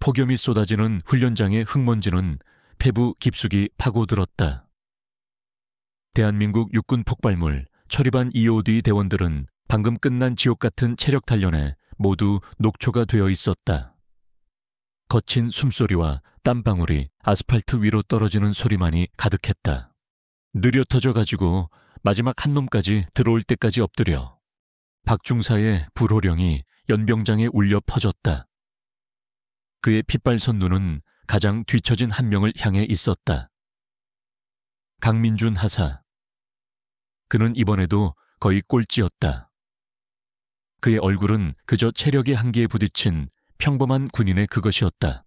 폭염이 쏟아지는 훈련장의 흙먼지는 폐부 깊숙이 파고들었다. 대한민국 육군 폭발물 처리반 EOD 대원들은 방금 끝난 지옥 같은 체력 단련에 모두 녹초가 되어 있었다. 거친 숨소리와 땀방울이 아스팔트 위로 떨어지는 소리만이 가득했다. 느려 터져가지고 마지막 한 놈까지 들어올 때까지 엎드려 박중사의 불호령이 연병장에 울려 퍼졌다. 그의 핏발선 눈은 가장 뒤처진 한 명을 향해 있었다. 강민준 하사. 그는 이번에도 거의 꼴찌였다. 그의 얼굴은 그저 체력의 한계에 부딪힌 평범한 군인의 그것이었다.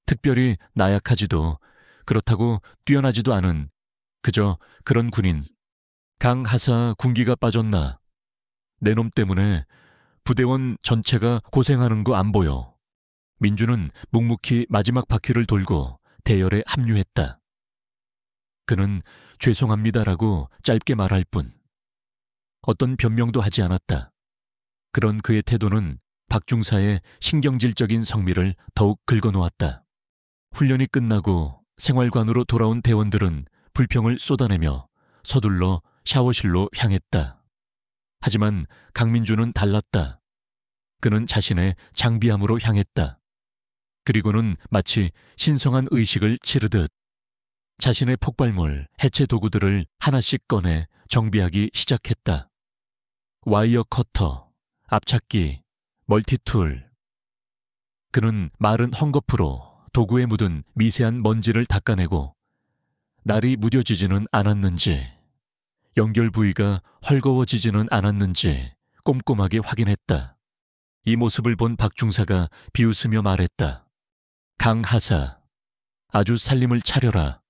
특별히 나약하지도 그렇다고 뛰어나지도 않은 그저 그런 군인. 강 하사 군기가 빠졌나? 내 놈 때문에 부대원 전체가 고생하는 거 안 보여. 민주는 묵묵히 마지막 바퀴를 돌고 대열에 합류했다. 그는 죄송합니다라고 짧게 말할 뿐. 어떤 변명도 하지 않았다. 그런 그의 태도는 박중사의 신경질적인 성미를 더욱 긁어놓았다. 훈련이 끝나고 생활관으로 돌아온 대원들은 불평을 쏟아내며 서둘러 샤워실로 향했다. 하지만 강민주는 달랐다. 그는 자신의 장비함으로 향했다. 그리고는 마치 신성한 의식을 치르듯 자신의 폭발물, 해체 도구들을 하나씩 꺼내 정비하기 시작했다. 와이어 커터, 압착기, 멀티툴. 그는 마른 헝겊으로 도구에 묻은 미세한 먼지를 닦아내고 날이 무뎌지지는 않았는지, 연결 부위가 헐거워지지는 않았는지 꼼꼼하게 확인했다. 이 모습을 본 박중사가 비웃으며 말했다. 강하사, 아주 살림을 차려라.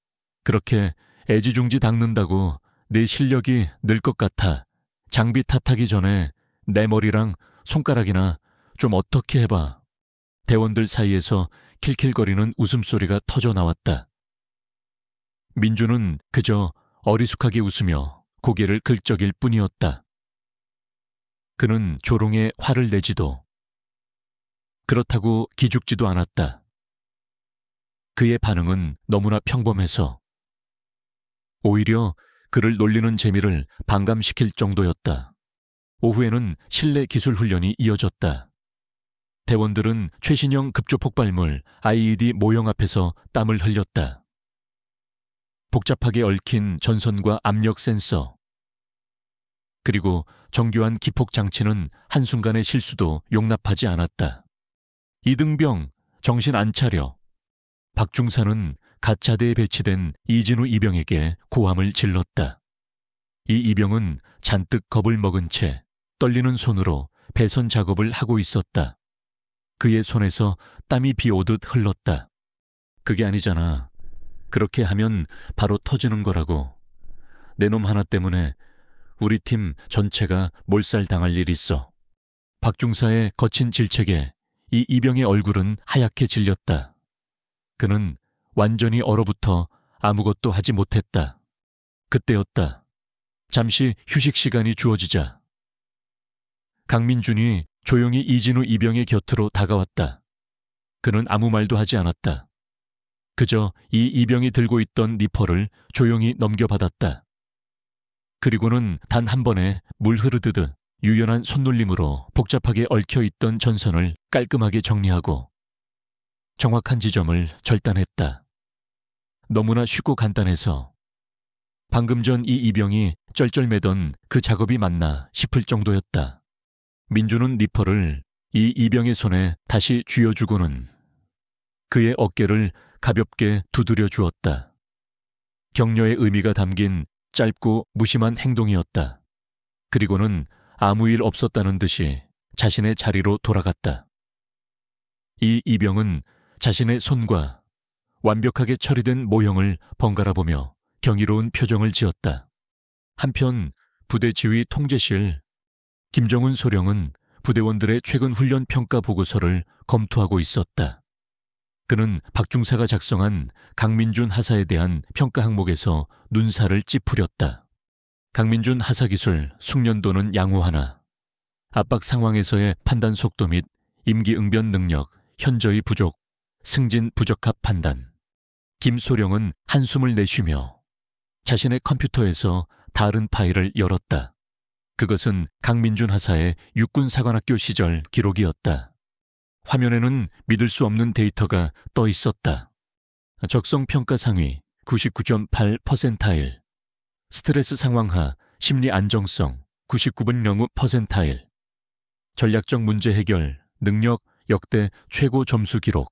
그렇게 애지중지 닦는다고 네 실력이 늘 것 같아. 장비 탓하기 전에 내 머리랑 손가락이나 좀 어떻게 해봐. 대원들 사이에서 킬킬거리는 웃음소리가 터져 나왔다. 민주는 그저 어리숙하게 웃으며 고개를 긁적일 뿐이었다. 그는 조롱에 화를 내지도 그렇다고 기죽지도 않았다. 그의 반응은 너무나 평범해서 오히려 그를 놀리는 재미를 반감시킬 정도였다. 오후에는 실내 기술 훈련이 이어졌다. 대원들은 최신형 급조폭발물 IED 모형 앞에서 땀을 흘렸다. 복잡하게 얽힌 전선과 압력 센서, 그리고 정교한 기폭 장치는 한순간의 실수도 용납하지 않았다. 이등병, 정신 안 차려. 박중사는 가차대에 배치된 이진우 이병에게 고함을 질렀다. 이 이병은 잔뜩 겁을 먹은 채 떨리는 손으로 배선 작업을 하고 있었다. 그의 손에서 땀이 비오듯 흘렀다. 그게 아니잖아. 그렇게 하면 바로 터지는 거라고. 내 놈 하나 때문에 우리 팀 전체가 몰살당할 일 있어. 박중사의 거친 질책에 이 이병의 얼굴은 하얗게 질렸다. 그는 완전히 얼어붙어 아무것도 하지 못했다. 그때였다. 잠시 휴식 시간이 주어지자 강민준이 조용히 이진우 이병의 곁으로 다가왔다. 그는 아무 말도 하지 않았다. 그저 이 이병이 들고 있던 니퍼를 조용히 넘겨받았다. 그리고는 단 한 번에 물 흐르듯 유연한 손놀림으로 복잡하게 얽혀있던 전선을 깔끔하게 정리하고 정확한 지점을 절단했다. 너무나 쉽고 간단해서 방금 전 이 이병이 쩔쩔매던 그 작업이 맞나 싶을 정도였다. 민주는 니퍼를 이 이병의 손에 다시 쥐어주고는 그의 어깨를 가볍게 두드려 주었다. 격려의 의미가 담긴 짧고 무심한 행동이었다. 그리고는 아무 일 없었다는 듯이 자신의 자리로 돌아갔다. 이 이병은 자신의 손과 완벽하게 처리된 모형을 번갈아 보며 경이로운 표정을 지었다. 한편 부대 지휘 통제실 김정은 소령은 부대원들의 최근 훈련 평가 보고서를 검토하고 있었다. 그는 박중사가 작성한 강민준 하사에 대한 평가 항목에서 눈살을 찌푸렸다. 강민준 하사 기술 숙련도는 양호 하나, 압박 상황에서의 판단 속도 및 임기응변 능력, 현저히 부족, 승진 부적합 판단. 김소령은 한숨을 내쉬며 자신의 컴퓨터에서 다른 파일을 열었다. 그것은 강민준 하사의 육군사관학교 시절 기록이었다. 화면에는 믿을 수 없는 데이터가 떠 있었다. 적성평가 상위 99.8%, 스트레스 상황하 심리 안정성 99.05%, 전략적 문제 해결 능력 역대 최고 점수 기록.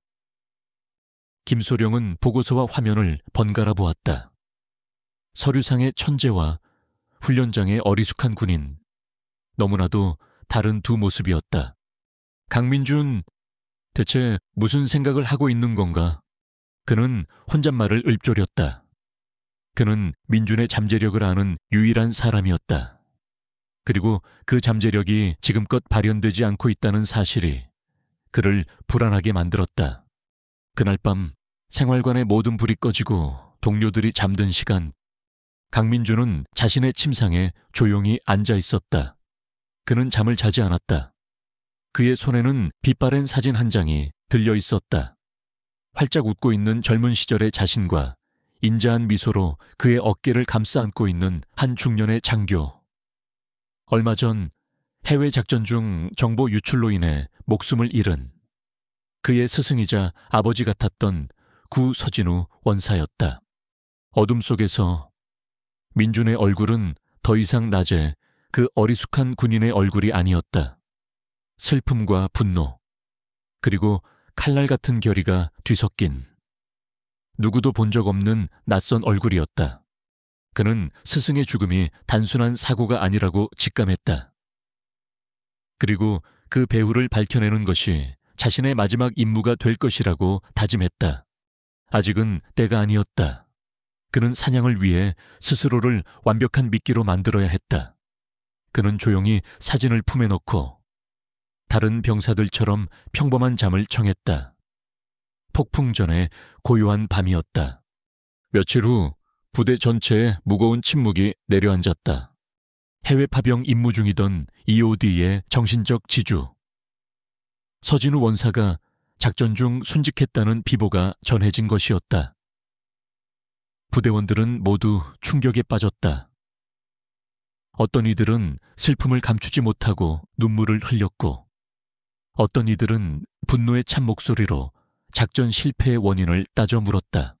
김소령은 보고서와 화면을 번갈아 보았다. 서류상의 천재와 훈련장의 어리숙한 군인, 너무나도 다른 두 모습이었다. 강민준, 대체 무슨 생각을 하고 있는 건가? 그는 혼잣말을 읊조렸다. 그는 민준의 잠재력을 아는 유일한 사람이었다. 그리고 그 잠재력이 지금껏 발현되지 않고 있다는 사실이 그를 불안하게 만들었다. 그날 밤 생활관의 모든 불이 꺼지고 동료들이 잠든 시간, 강민준은 자신의 침상에 조용히 앉아 있었다. 그는 잠을 자지 않았다. 그의 손에는 빛바랜 사진 한 장이 들려 있었다. 활짝 웃고 있는 젊은 시절의 자신과 인자한 미소로 그의 어깨를 감싸 안고 있는 한 중년의 장교. 얼마 전 해외 작전 중 정보 유출로 인해 목숨을 잃은 그의 스승이자 아버지 같았던 구 서진우 원사였다. 어둠 속에서 민준의 얼굴은 더 이상 낮에 그 어리숙한 군인의 얼굴이 아니었다. 슬픔과 분노, 그리고 칼날 같은 결의가 뒤섞인 누구도 본 적 없는 낯선 얼굴이었다. 그는 스승의 죽음이 단순한 사고가 아니라고 직감했다. 그리고 그 배후를 밝혀내는 것이 자신의 마지막 임무가 될 것이라고 다짐했다. 아직은 때가 아니었다. 그는 사냥을 위해 스스로를 완벽한 미끼로 만들어야 했다. 그는 조용히 사진을 품에 넣고 다른 병사들처럼 평범한 잠을 청했다. 폭풍 전에 고요한 밤이었다. 며칠 후 부대 전체에 무거운 침묵이 내려앉았다. 해외 파병 임무 중이던 EOD의 정신적 지주. 서진우 원사가 작전 중 순직했다는 비보가 전해진 것이었다. 부대원들은 모두 충격에 빠졌다. 어떤 이들은 슬픔을 감추지 못하고 눈물을 흘렸고, 어떤 이들은 분노의 찬 목소리로 작전 실패의 원인을 따져 물었다.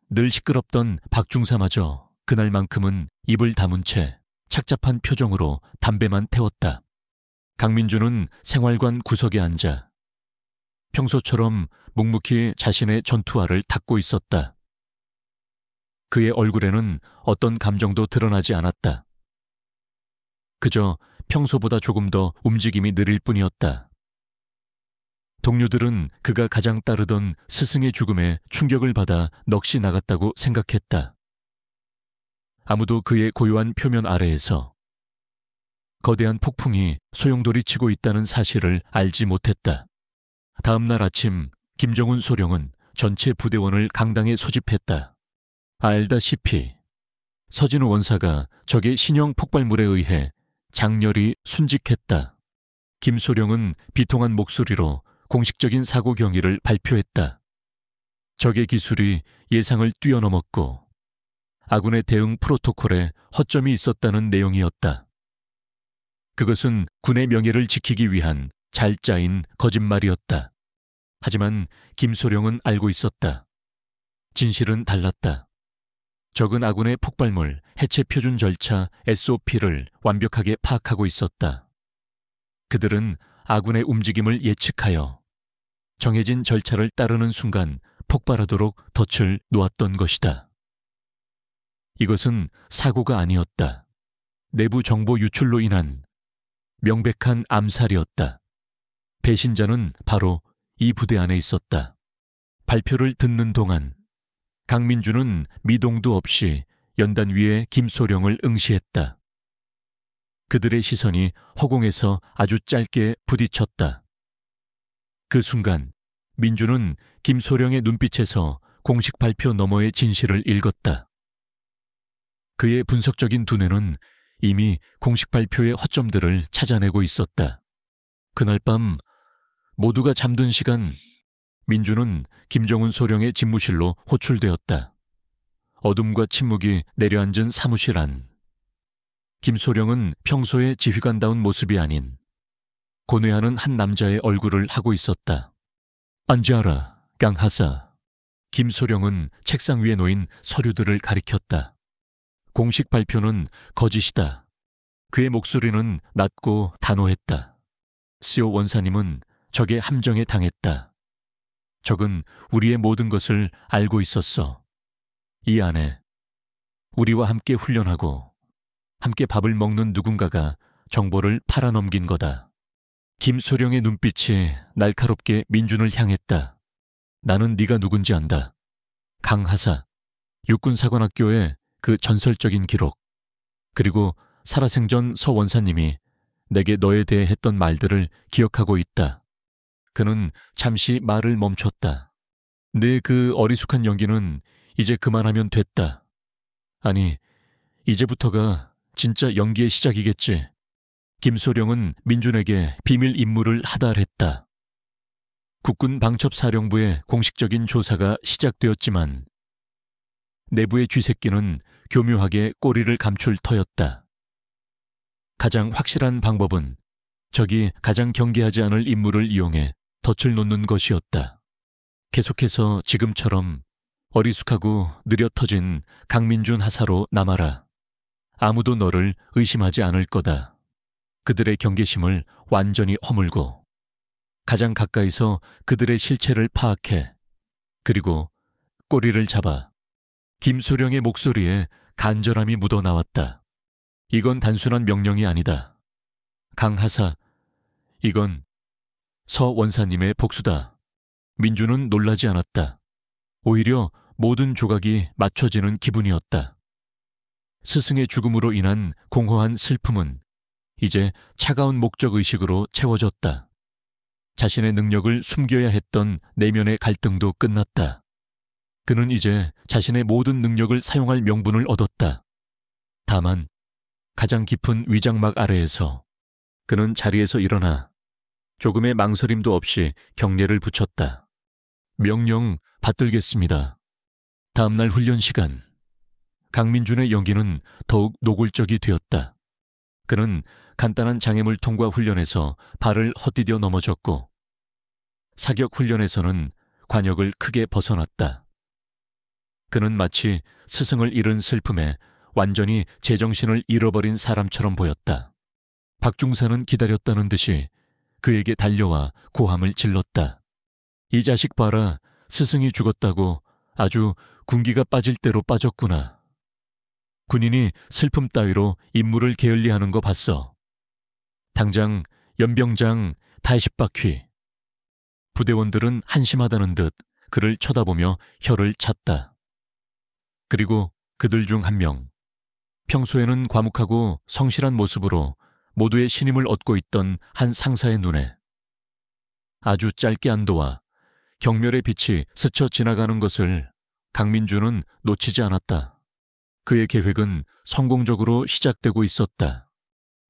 늘 시끄럽던 박중사마저 그날만큼은 입을 다문 채 착잡한 표정으로 담배만 태웠다. 강민준은 생활관 구석에 앉아 평소처럼 묵묵히 자신의 전투화를 닦고 있었다. 그의 얼굴에는 어떤 감정도 드러나지 않았다. 그저 평소보다 조금 더 움직임이 느릴 뿐이었다. 동료들은 그가 가장 따르던 스승의 죽음에 충격을 받아 넋이 나갔다고 생각했다. 아무도 그의 고요한 표면 아래에서 거대한 폭풍이 소용돌이치고 있다는 사실을 알지 못했다. 다음 날 아침 김정훈 소령은 전체 부대원을 강당에 소집했다. 알다시피 서진우 원사가 적의 신형 폭발물에 의해 장렬히 순직했다. 김소령은 비통한 목소리로 공식적인 사고 경위를 발표했다. 적의 기술이 예상을 뛰어넘었고 아군의 대응 프로토콜에 허점이 있었다는 내용이었다. 그것은 군의 명예를 지키기 위한 잘 짜인 거짓말이었다. 하지만 김소령은 알고 있었다. 진실은 달랐다. 적은 아군의 폭발물 해체 표준 절차 SOP를 완벽하게 파악하고 있었다. 그들은 아군의 움직임을 예측하여 정해진 절차를 따르는 순간 폭발하도록 덫을 놓았던 것이다. 이것은 사고가 아니었다. 내부 정보 유출로 인한 명백한 암살이었다. 배신자는 바로 이 부대 안에 있었다. 발표를 듣는 동안 강민준은 미동도 없이 연단 위에 김소령을 응시했다. 그들의 시선이 허공에서 아주 짧게 부딪혔다. 그 순간 민준은 김소령의 눈빛에서 공식 발표 너머의 진실을 읽었다. 그의 분석적인 두뇌는 이미 공식 발표의 허점들을 찾아내고 있었다. 그날 밤 모두가 잠든 시간, 민주는 김정은 소령의 집무실로 호출되었다. 어둠과 침묵이 내려앉은 사무실 안. 김소령은 평소의 지휘관다운 모습이 아닌 고뇌하는 한 남자의 얼굴을 하고 있었다. 앉아라, 강하사. 김소령은 책상 위에 놓인 서류들을 가리켰다. 공식 발표는 거짓이다. 그의 목소리는 낮고 단호했다. 시오 원사님은 적의 함정에 당했다. 적은 우리의 모든 것을 알고 있었어. 이 안에 우리와 함께 훈련하고 함께 밥을 먹는 누군가가 정보를 팔아넘긴 거다. 김소령의 눈빛이 날카롭게 민준을 향했다. 나는 네가 누군지 안다. 강하사, 육군사관학교의 그 전설적인 기록, 그리고 살아생전 서 원사님이 내게 너에 대해 했던 말들을 기억하고 있다. 그는 잠시 말을 멈췄다. 내 그 어리숙한 연기는 이제 그만하면 됐다. 아니, 이제부터가 진짜 연기의 시작이겠지. 김소령은 민준에게 비밀 임무를 하달했다. 국군 방첩사령부의 공식적인 조사가 시작되었지만 내부의 쥐새끼는 교묘하게 꼬리를 감출 터였다. 가장 확실한 방법은 적이 가장 경계하지 않을 인물을 이용해 덫을 놓는 것이었다. 계속해서 지금처럼 어리숙하고 느려 터진 강민준 하사로 남아라. 아무도 너를 의심하지 않을 거다. 그들의 경계심을 완전히 허물고 가장 가까이서 그들의 실체를 파악해. 그리고 꼬리를 잡아. 김소령의 목소리에 간절함이 묻어나왔다. 이건 단순한 명령이 아니다. 강하사, 이건 서 원사님의 복수다. 민주는 놀라지 않았다. 오히려 모든 조각이 맞춰지는 기분이었다. 스승의 죽음으로 인한 공허한 슬픔은 이제 차가운 목적의식으로 채워졌다. 자신의 능력을 숨겨야 했던 내면의 갈등도 끝났다. 그는 이제 자신의 모든 능력을 사용할 명분을 얻었다. 다만 가장 깊은 위장막 아래에서 그는 자리에서 일어나 조금의 망설임도 없이 경례를 붙였다. 명령 받들겠습니다. 다음날 훈련 시간. 강민준의 연기는 더욱 노골적이 되었다. 그는 간단한 장애물통과 훈련에서 발을 헛디뎌 넘어졌고 사격 훈련에서는 관역을 크게 벗어났다. 그는 마치 스승을 잃은 슬픔에 완전히 제정신을 잃어버린 사람처럼 보였다. 박중사는 기다렸다는 듯이 그에게 달려와 고함을 질렀다. 이 자식 봐라, 스승이 죽었다고 아주 군기가 빠질 대로 빠졌구나. 군인이 슬픔 따위로 임무를 게을리하는 거 봤어. 당장 연병장 다시바퀴. 부대원들은 한심하다는 듯 그를 쳐다보며 혀를 찼다. 그리고 그들 중 한 명, 평소에는 과묵하고 성실한 모습으로 모두의 신임을 얻고 있던 한 상사의 눈에 아주 짧게 안도와 경멸의 빛이 스쳐 지나가는 것을 강민준은 놓치지 않았다. 그의 계획은 성공적으로 시작되고 있었다.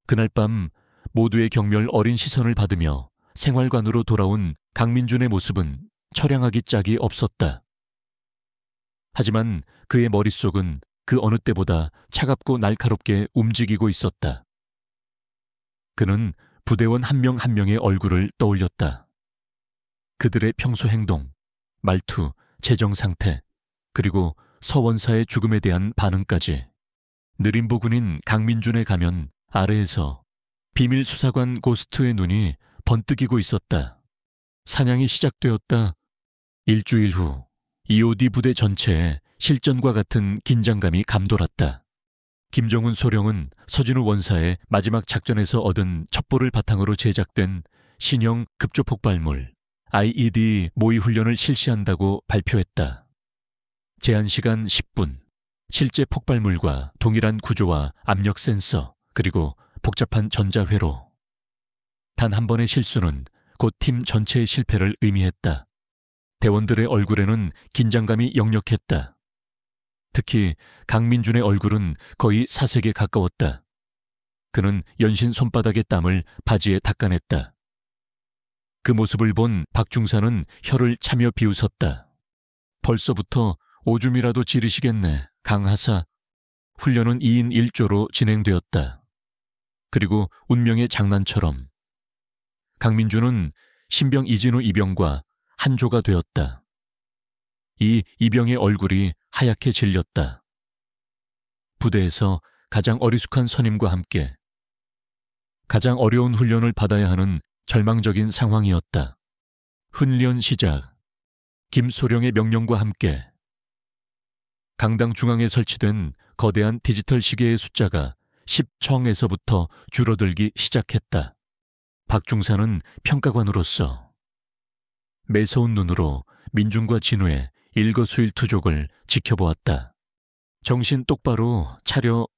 그날 밤 모두의 경멸 어린 시선을 받으며 생활관으로 돌아온 강민준의 모습은 처량하기 짝이 없었다. 하지만 그의 머릿속은 그 어느 때보다 차갑고 날카롭게 움직이고 있었다. 그는 부대원 한 명 한 명의 얼굴을 떠올렸다. 그들의 평소 행동, 말투, 재정 상태, 그리고 서원사의 죽음에 대한 반응까지. 느림보 군인 강민준의 가면 아래에서 비밀 수사관 고스트의 눈이 번뜩이고 있었다. 사냥이 시작되었다. 일주일 후 EOD 부대 전체에 실전과 같은 긴장감이 감돌았다. 김정은 소령은 서진우 원사의 마지막 작전에서 얻은 첩보를 바탕으로 제작된 신형 급조폭발물 IED 모의 훈련을 실시한다고 발표했다. 제한 시간 10분, 실제 폭발물과 동일한 구조와 압력 센서, 그리고 복잡한 전자회로. 단 한 번의 실수는 곧 팀 전체의 실패를 의미했다. 대원들의 얼굴에는 긴장감이 역력했다. 특히 강민준의 얼굴은 거의 사색에 가까웠다. 그는 연신 손바닥의 땀을 바지에 닦아냈다. 그 모습을 본 박중사는 혀를 차며 비웃었다. 벌써부터 오줌이라도 지르시겠네, 강하사. 훈련은 2인 1조로 진행되었다. 그리고 운명의 장난처럼 강민주는 신병 이진우 이병과 한 조가 되었다. 이 이병의 얼굴이 하얗게 질렸다. 부대에서 가장 어리숙한 선임과 함께 가장 어려운 훈련을 받아야 하는 절망적인 상황이었다. 훈련 시작. 김소령의 명령과 함께 강당 중앙에 설치된 거대한 디지털 시계의 숫자가 10청에서부터 줄어들기 시작했다. 박중사는 평가관으로서 매서운 눈으로 민중과 진우의 일거수일투족을 지켜보았다. 정신 똑바로 차려,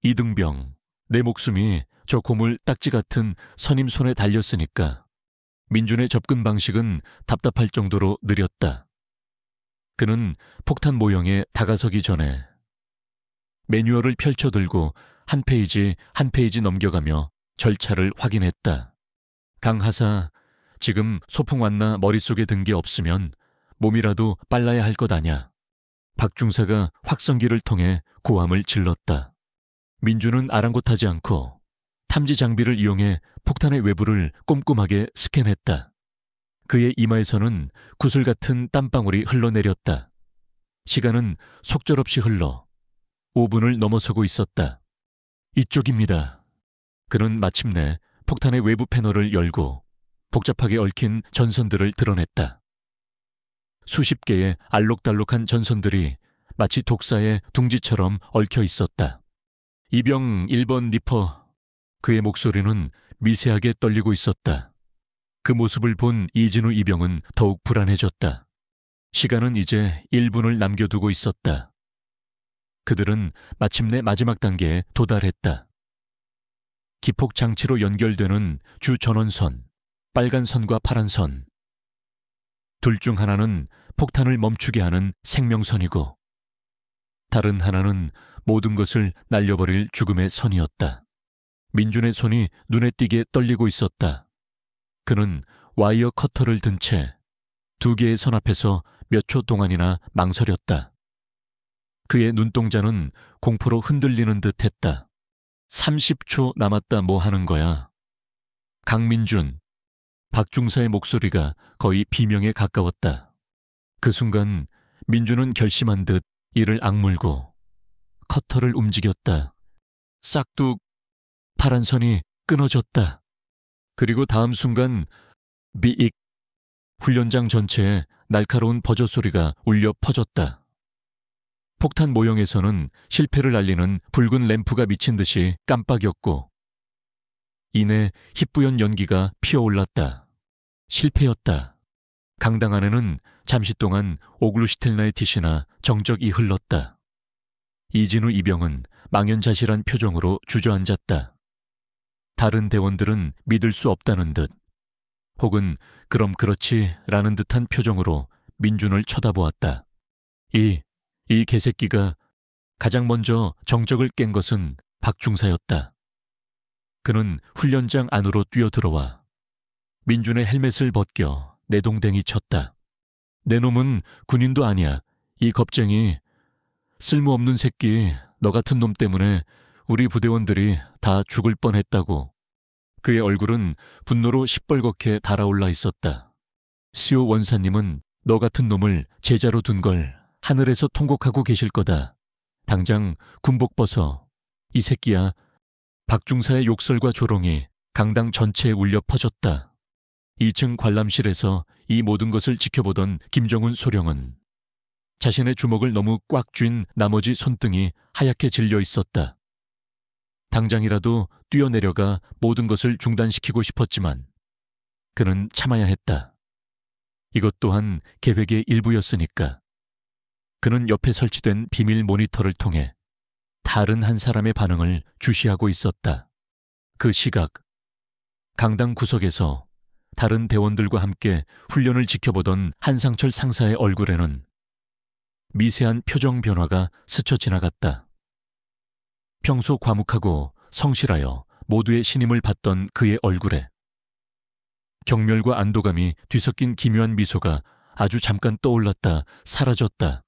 이등병. 내 목숨이 저 고물 딱지 같은 선임 손에 달렸으니까. 민준의 접근 방식은 답답할 정도로 느렸다. 그는 폭탄 모형에 다가서기 전에 매뉴얼을 펼쳐들고 한 페이지 한 페이지 넘겨가며 절차를 확인했다. 강하사, 지금 소풍 왔나 머릿속에 든 게 없으면 몸이라도 빨라야 할 것 아냐. 박중사가 확성기를 통해 고함을 질렀다. 민주는 아랑곳하지 않고 탐지 장비를 이용해 폭탄의 외부를 꼼꼼하게 스캔했다. 그의 이마에서는 구슬 같은 땀방울이 흘러내렸다. 시간은 속절없이 흘러 5분을 넘어서고 있었다. 이쪽입니다. 그는 마침내 폭탄의 외부 패널을 열고 복잡하게 얽힌 전선들을 드러냈다. 수십 개의 알록달록한 전선들이 마치 독사의 둥지처럼 얽혀 있었다. 이병 1번 니퍼. 그의 목소리는 미세하게 떨리고 있었다. 그 모습을 본 이진우 이병은 더욱 불안해졌다. 시간은 이제 1분을 남겨두고 있었다. 그들은 마침내 마지막 단계에 도달했다. 기폭 장치로 연결되는 주 전원선, 빨간 선과 파란 선. 둘 중 하나는 폭탄을 멈추게 하는 생명선이고 다른 하나는 모든 것을 날려버릴 죽음의 선이었다. 민준의 손이 눈에 띄게 떨리고 있었다. 그는 와이어 커터를 든 채 2개의 선 앞에서 몇 초 동안이나 망설였다. 그의 눈동자는 공포로 흔들리는 듯 했다. 30초 남았다. 뭐 하는 거야? 강민준. 박중사의 목소리가 거의 비명에 가까웠다. 그 순간 민준은 결심한 듯 이를 악물고 커터를 움직였다. 싹둑. 파란 선이 끊어졌다. 그리고 다음 순간 비익. 훈련장 전체에 날카로운 버저 소리가 울려 퍼졌다. 폭탄 모형에서는 실패를 알리는 붉은 램프가 미친 듯이 깜빡였고 이내 희뿌연 연기가 피어올랐다. 실패였다. 강당 안에는 잠시 동안 오글루시텔나이티시나 정적이 흘렀다. 이진우 이병은 망연자실한 표정으로 주저앉았다. 다른 대원들은 믿을 수 없다는 듯 혹은 그럼 그렇지 라는 듯한 표정으로 민준을 쳐다보았다. 이 개새끼가 가장 먼저 정적을 깬 것은 박중사였다. 그는 훈련장 안으로 뛰어들어와 민준의 헬멧을 벗겨 내동댕이 쳤다. 내 놈은 군인도 아니야. 이 겁쟁이. 쓸모없는 새끼. 너 같은 놈 때문에 우리 부대원들이 다 죽을 뻔했다고. 그의 얼굴은 분노로 시뻘겋게 달아올라 있었다. 시오 원사님은 너 같은 놈을 제자로 둔 걸 하늘에서 통곡하고 계실 거다. 당장 군복 벗어. 이 새끼야. 박중사의 욕설과 조롱이 강당 전체에 울려 퍼졌다. 2층 관람실에서 이 모든 것을 지켜보던 김정훈 소령은 자신의 주먹을 너무 꽉 쥔 나머지 손등이 하얗게 질려 있었다. 당장이라도 뛰어내려가 모든 것을 중단시키고 싶었지만 그는 참아야 했다. 이것 또한 계획의 일부였으니까. 그는 옆에 설치된 비밀 모니터를 통해 다른 한 사람의 반응을 주시하고 있었다. 그 시각, 강당 구석에서 다른 대원들과 함께 훈련을 지켜보던 한상철 상사의 얼굴에는 미세한 표정 변화가 스쳐 지나갔다. 평소 과묵하고 성실하여 모두의 신임을 받던 그의 얼굴에 경멸과 안도감이 뒤섞인 기묘한 미소가 아주 잠깐 떠올랐다 사라졌다.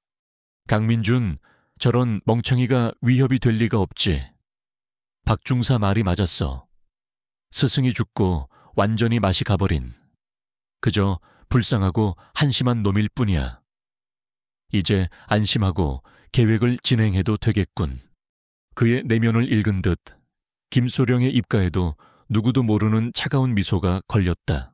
강민준, 저런 멍청이가 위협이 될 리가 없지. 박중사 말이 맞았어. 스승이 죽고 완전히 맛이 가버린 그저 불쌍하고 한심한 놈일 뿐이야. 이제 안심하고 계획을 진행해도 되겠군. 그의 내면을 읽은 듯 김소령의 입가에도 누구도 모르는 차가운 미소가 걸렸다.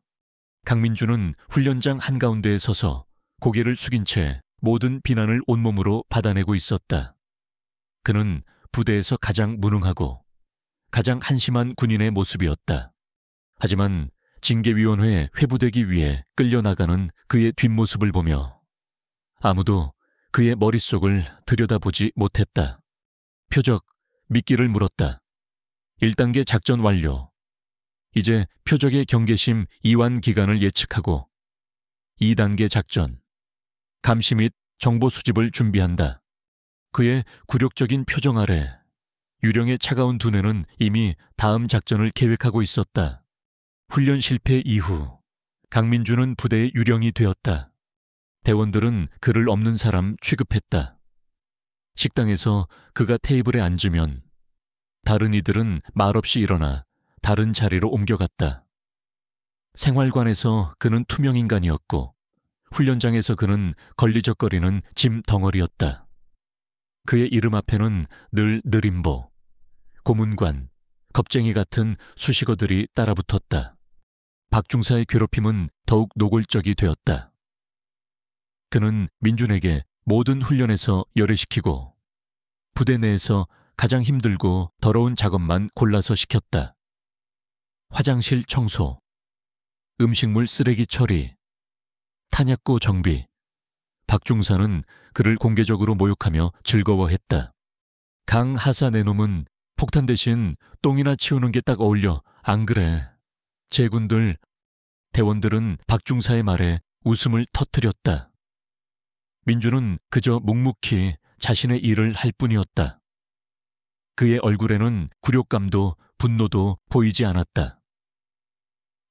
강민주는 훈련장 한가운데에 서서 고개를 숙인 채 모든 비난을 온몸으로 받아내고 있었다. 그는 부대에서 가장 무능하고 가장 한심한 군인의 모습이었다. 하지만 징계위원회에 회부되기 위해 끌려나가는 그의 뒷모습을 보며 아무도 그의 머릿속을 들여다보지 못했다. 표적, 미끼를 물었다. 1단계 작전 완료. 이제 표적의 경계심 이완 기간을 예측하고 2단계 작전, 감시 및 정보 수집을 준비한다. 그의 굴욕적인 표정 아래 유령의 차가운 두뇌는 이미 다음 작전을 계획하고 있었다. 훈련 실패 이후 강민주는 부대의 유령이 되었다. 대원들은 그를 없는 사람 취급했다. 식당에서 그가 테이블에 앉으면 다른 이들은 말없이 일어나 다른 자리로 옮겨갔다. 생활관에서 그는 투명인간이었고 훈련장에서 그는 걸리적거리는 짐 덩어리였다. 그의 이름 앞에는 늘 느림보, 고문관, 겁쟁이 같은 수식어들이 따라붙었다. 박중사의 괴롭힘은 더욱 노골적이 되었다. 그는 민준에게 모든 훈련에서 열애시키고 부대 내에서 가장 힘들고 더러운 작업만 골라서 시켰다. 화장실 청소, 음식물 쓰레기 처리, 탄약고 정비. 박중사는 그를 공개적으로 모욕하며 즐거워했다. 강하사 내놈은 폭탄 대신 똥이나 치우는 게 딱 어울려. 안 그래? 제군들, 대원들은 박중사의 말에 웃음을 터뜨렸다. 민주는 그저 묵묵히 자신의 일을 할 뿐이었다. 그의 얼굴에는 굴욕감도 분노도 보이지 않았다.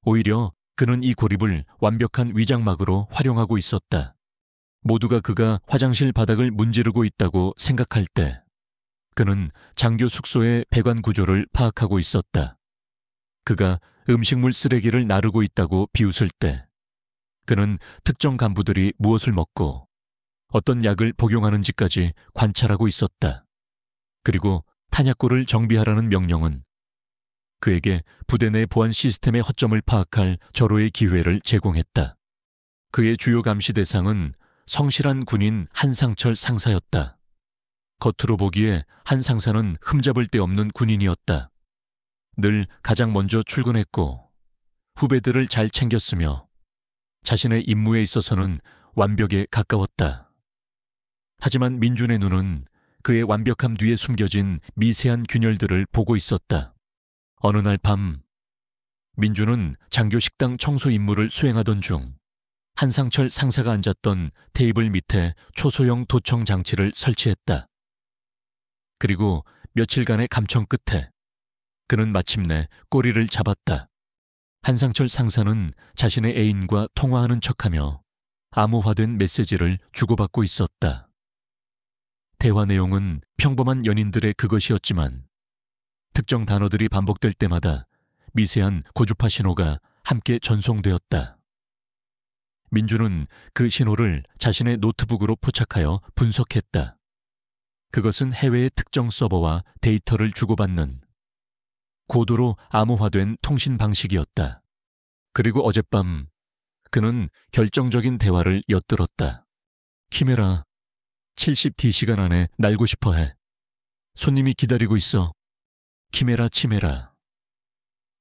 오히려 그는 이 고립을 완벽한 위장막으로 활용하고 있었다. 모두가 그가 화장실 바닥을 문지르고 있다고 생각할 때 그는 장교 숙소의 배관 구조를 파악하고 있었다. 그가 음식물 쓰레기를 나르고 있다고 비웃을 때 그는 특정 간부들이 무엇을 먹고 어떤 약을 복용하는지까지 관찰하고 있었다. 그리고 탄약고를 정비하라는 명령은 그에게 부대 내 보안 시스템의 허점을 파악할 절호의 기회를 제공했다. 그의 주요 감시 대상은 성실한 군인 한상철 상사였다. 겉으로 보기에 한 상사는 흠잡을 데 없는 군인이었다. 늘 가장 먼저 출근했고 후배들을 잘 챙겼으며 자신의 임무에 있어서는 완벽에 가까웠다. 하지만 민준의 눈은 그의 완벽함 뒤에 숨겨진 미세한 균열들을 보고 있었다. 어느 날 밤, 민준은 장교 식당 청소 임무를 수행하던 중 한상철 상사가 앉았던 테이블 밑에 초소형 도청 장치를 설치했다. 그리고 며칠간의 감청 끝에 그는 마침내 꼬리를 잡았다. 한상철 상사는 자신의 애인과 통화하는 척하며 암호화된 메시지를 주고받고 있었다. 대화 내용은 평범한 연인들의 그것이었지만 특정 단어들이 반복될 때마다 미세한 고주파 신호가 함께 전송되었다. 민주는 그 신호를 자신의 노트북으로 포착하여 분석했다. 그것은 해외의 특정 서버와 데이터를 주고받는 고도로 암호화된 통신 방식이었다. 그리고 어젯밤 그는 결정적인 대화를 엿들었다. 키메라, 70D시간 안에 날고 싶어 해. 손님이 기다리고 있어. 키메라 치메라.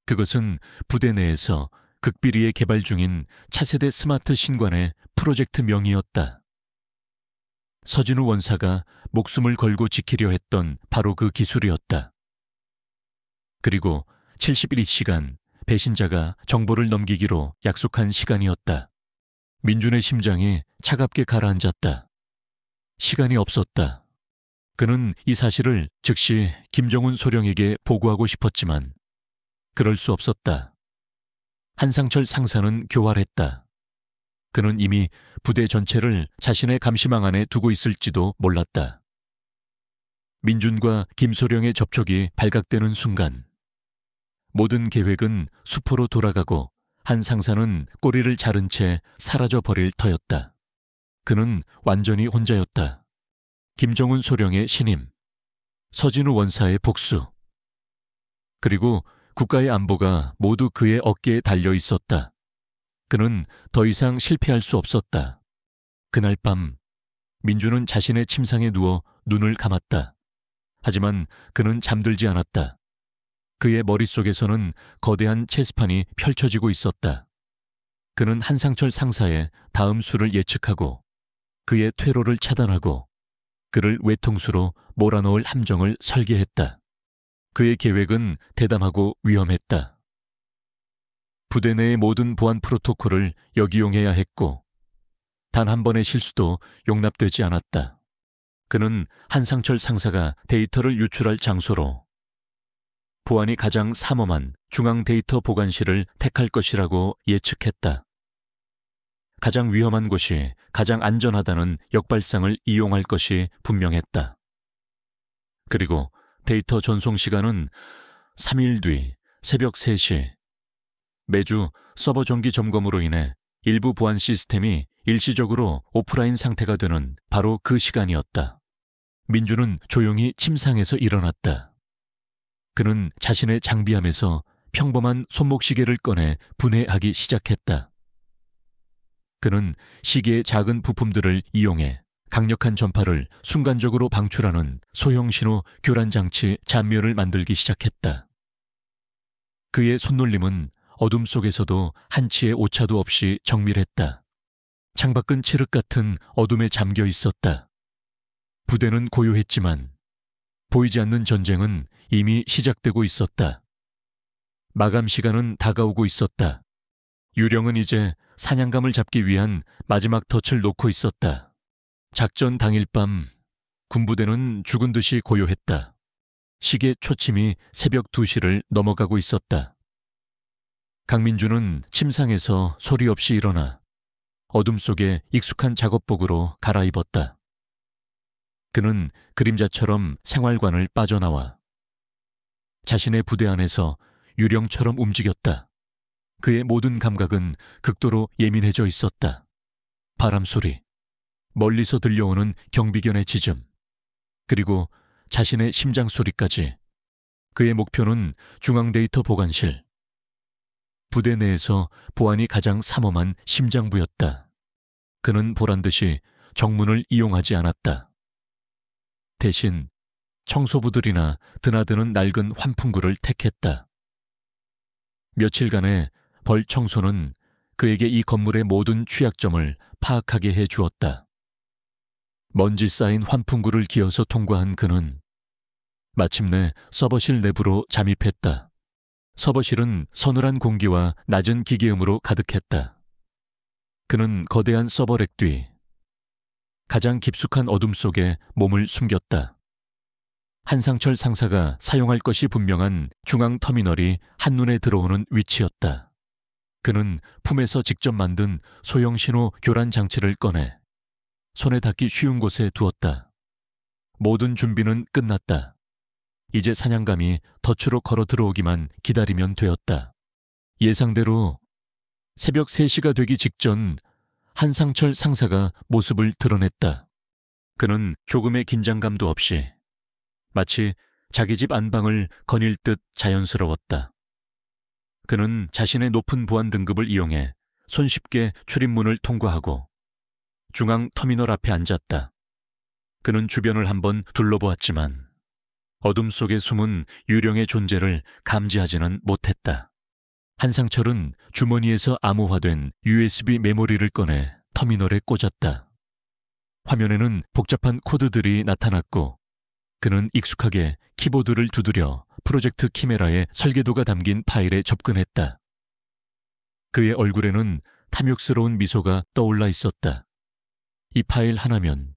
그것은 부대 내에서 극비리에 개발 중인 차세대 스마트 신관의 프로젝트 명이었다. 서진우 원사가 목숨을 걸고 지키려 했던 바로 그 기술이었다. 그리고 71시간 배신자가 정보를 넘기기로 약속한 시간이었다. 민준의 심장이 차갑게 가라앉았다. 시간이 없었다. 그는 이 사실을 즉시 김정은 소령에게 보고하고 싶었지만 그럴 수 없었다. 한상철 상사는 교활했다. 그는 이미 부대 전체를 자신의 감시망 안에 두고 있을지도 몰랐다. 민준과 김소령의 접촉이 발각되는 순간 모든 계획은 수포로 돌아가고 한 상사는 꼬리를 자른 채 사라져 버릴 터였다. 그는 완전히 혼자였다. 김정은 소령의 신임, 서진우 원사의 복수, 그리고 국가의 안보가 모두 그의 어깨에 달려 있었다. 그는 더 이상 실패할 수 없었다. 그날 밤 민주는 자신의 침상에 누워 눈을 감았다. 하지만 그는 잠들지 않았다. 그의 머릿속에서는 거대한 체스판이 펼쳐지고 있었다. 그는 한상철 상사의 다음 수를 예측하고 그의 퇴로를 차단하고 그를 외통수로 몰아넣을 함정을 설계했다. 그의 계획은 대담하고 위험했다. 부대 내의 모든 보안 프로토콜을 역이용해야 했고 단 한 번의 실수도 용납되지 않았다. 그는 한상철 상사가 데이터를 유출할 장소로 보안이 가장 삼엄한 중앙 데이터 보관실을 택할 것이라고 예측했다. 가장 위험한 곳이 가장 안전하다는 역발상을 이용할 것이 분명했다. 그리고 데이터 전송 시간은 3일 뒤 새벽 3시. 매주 서버 정기 점검으로 인해 일부 보안 시스템이 일시적으로 오프라인 상태가 되는 바로 그 시간이었다. 민주는 조용히 침상에서 일어났다. 그는 자신의 장비함에서 평범한 손목시계를 꺼내 분해하기 시작했다. 그는 시계의 작은 부품들을 이용해 강력한 전파를 순간적으로 방출하는 소형 신호 교란 장치 잔묘를 만들기 시작했다. 그의 손놀림은 어둠 속에서도 한치의 오차도 없이 정밀했다. 창밖은 칠흑 같은 어둠에 잠겨 있었다. 부대는 고요했지만 보이지 않는 전쟁은 이미 시작되고 있었다. 마감 시간은 다가오고 있었다. 유령은 이제 사냥감을 잡기 위한 마지막 덫을 놓고 있었다. 작전 당일 밤 군부대는 죽은 듯이 고요했다. 시계 초침이 새벽 2시를 넘어가고 있었다. 강민주는 침상에서 소리 없이 일어나 어둠 속에 익숙한 작업복으로 갈아입었다. 그는 그림자처럼 생활관을 빠져나와 자신의 부대 안에서 유령처럼 움직였다. 그의 모든 감각은 극도로 예민해져 있었다. 바람 소리, 멀리서 들려오는 경비견의 짖음, 그리고 자신의 심장 소리까지. 그의 목표는 중앙 데이터 보관실. 부대 내에서 보안이 가장 삼엄한 심장부였다. 그는 보란듯이 정문을 이용하지 않았다. 대신 청소부들이나 드나드는 낡은 환풍구를 택했다. 며칠간의 벌 청소는 그에게 이 건물의 모든 취약점을 파악하게 해 주었다. 먼지 쌓인 환풍구를 기어서 통과한 그는 마침내 서버실 내부로 잠입했다. 서버실은 서늘한 공기와 낮은 기계음으로 가득했다. 그는 거대한 서버렉 뒤 가장 깊숙한 어둠 속에 몸을 숨겼다. 한상철 상사가 사용할 것이 분명한 중앙 터미널이 한눈에 들어오는 위치였다. 그는 품에서 직접 만든 소형 신호 교란 장치를 꺼내 손에 닿기 쉬운 곳에 두었다. 모든 준비는 끝났다. 이제 사냥감이 덫으로 걸어 들어오기만 기다리면 되었다. 예상대로 새벽 3시가 되기 직전 한상철 상사가 모습을 드러냈다. 그는 조금의 긴장감도 없이 마치 자기 집 안방을 거닐 듯 자연스러웠다. 그는 자신의 높은 보안 등급을 이용해 손쉽게 출입문을 통과하고 중앙 터미널 앞에 앉았다. 그는 주변을 한번 둘러보았지만 어둠 속에 숨은 유령의 존재를 감지하지는 못했다. 한상철은 주머니에서 암호화된 USB 메모리를 꺼내 터미널에 꽂았다. 화면에는 복잡한 코드들이 나타났고 그는 익숙하게 키보드를 두드려 프로젝트 키메라의 설계도가 담긴 파일에 접근했다. 그의 얼굴에는 탐욕스러운 미소가 떠올라 있었다. 이 파일 하나면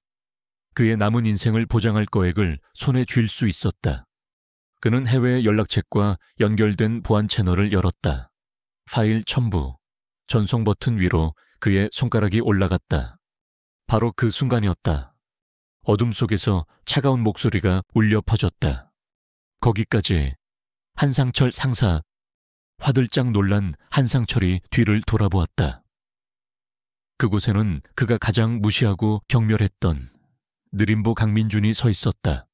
그의 남은 인생을 보장할 거액을 손에 쥘 수 있었다. 그는 해외 연락책과 연결된 보안 채널을 열었다. 파일 첨부, 전송 버튼 위로 그의 손가락이 올라갔다. 바로 그 순간이었다. 어둠 속에서 차가운 목소리가 울려 퍼졌다. 거기까지. 한상철 상사. 화들짝 놀란 한상철이 뒤를 돌아보았다. 그곳에는 그가 가장 무시하고 경멸했던 느림보 강민준이 서 있었다.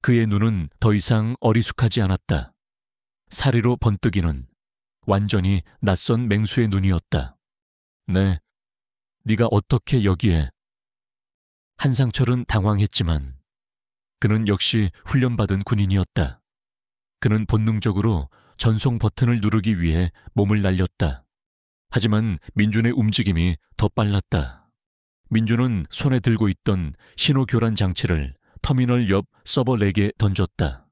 그의 눈은 더 이상 어리숙하지 않았다. 사리로 번뜩이는 완전히 낯선 맹수의 눈이었다. 네, 네가 어떻게 여기에? 한상철은 당황했지만 그는 역시 훈련받은 군인이었다. 그는 본능적으로 전송 버튼을 누르기 위해 몸을 날렸다. 하지만 민준의 움직임이 더 빨랐다. 민준은 손에 들고 있던 신호 교란 장치를 터미널 옆 서버 렉에 던졌다.